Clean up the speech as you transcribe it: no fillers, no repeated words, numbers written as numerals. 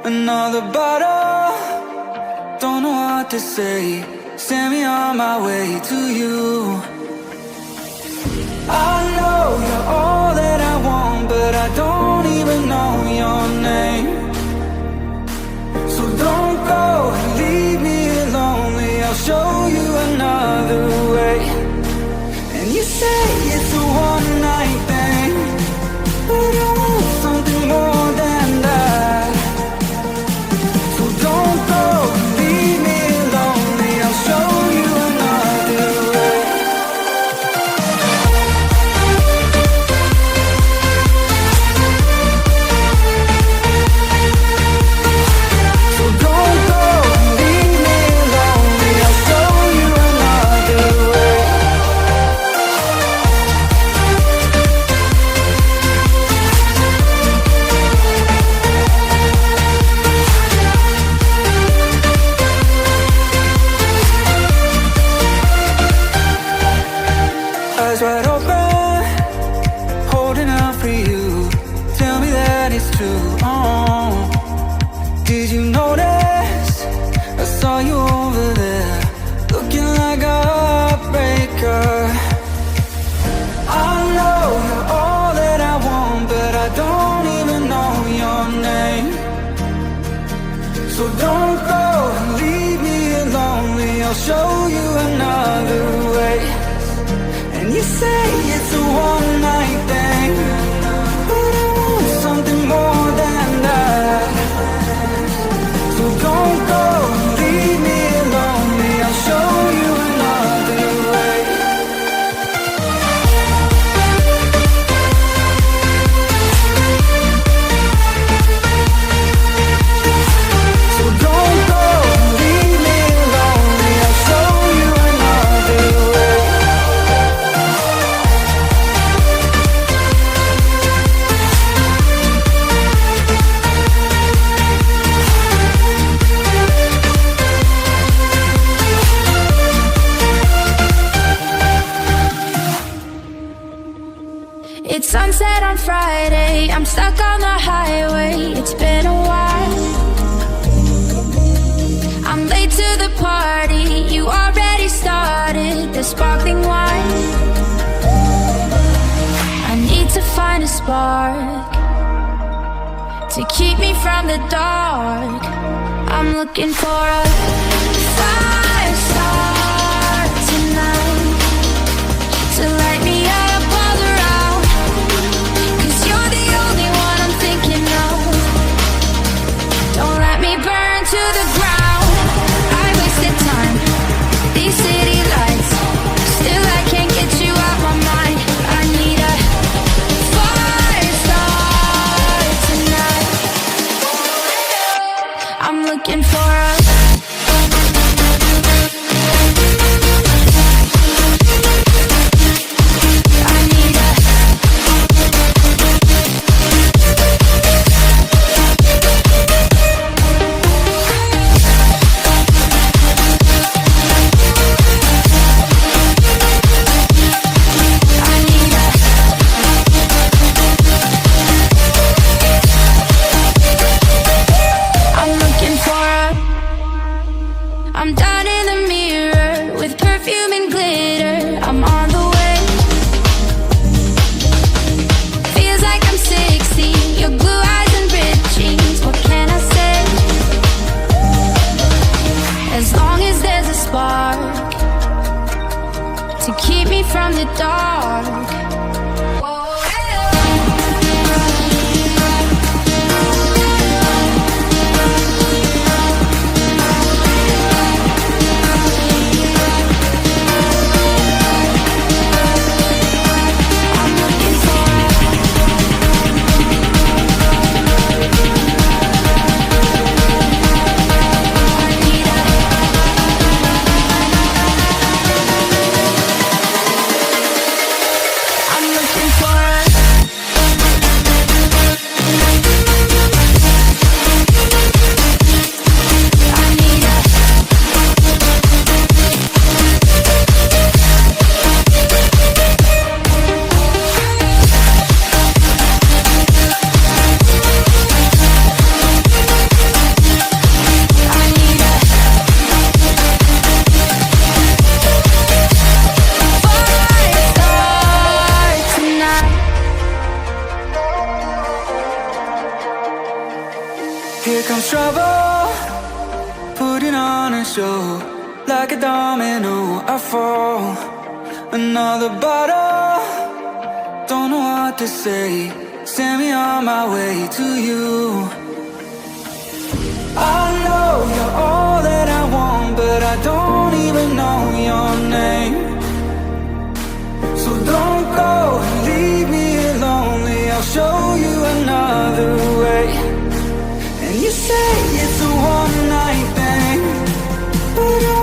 Another bottle, don't know what to say. Send me on my way to you. I know you're all that I want, but I don't even know your name. So don't go and leave me lonely. I'll show you another way. And you say it's a one-night thing, but I want something more than that. So don't go and leave me lonely. I'll show you another way. So don't go and leave me lonely. I'll show you another way. Eyes wide open, holding out for you. Tell me that it's true. Oh, did you notice? I saw you over there, looking like a heartbreaker. I know you're all that I want, but I don't even know your name. So don't go and leave me lonely. I'll show you another way. And you say it's a one-night thing, but I want something more than that. So don't go and leave me lonely. I'll show you another way. So don't go and leave me lonely. I'll show you another way. It's sunset on Friday, I'm stuck on the highway. It's been a while. I'm late to the party, you already started the sparkling wine. I need to find a spark to keep me from the dark. I'm looking for a fire star tonight to light me up all around. 'Cause you're the only one I'm thinking of. Don't let me burn to the ground. I wasted time, these city lights, still I can't get you out my mind. I need a fire star tonight. I'm looking for a I'm down in the mirror with perfume and glitter. I'm on the way. Feels like I'm 16, your blue eyes and ripped jeans. What can I say? As long as there's a spark to keep me from the dark. Here comes trouble, putting on a show. Like a domino, I fall. Another bottle, don't know what to say. Send me on my way to you. I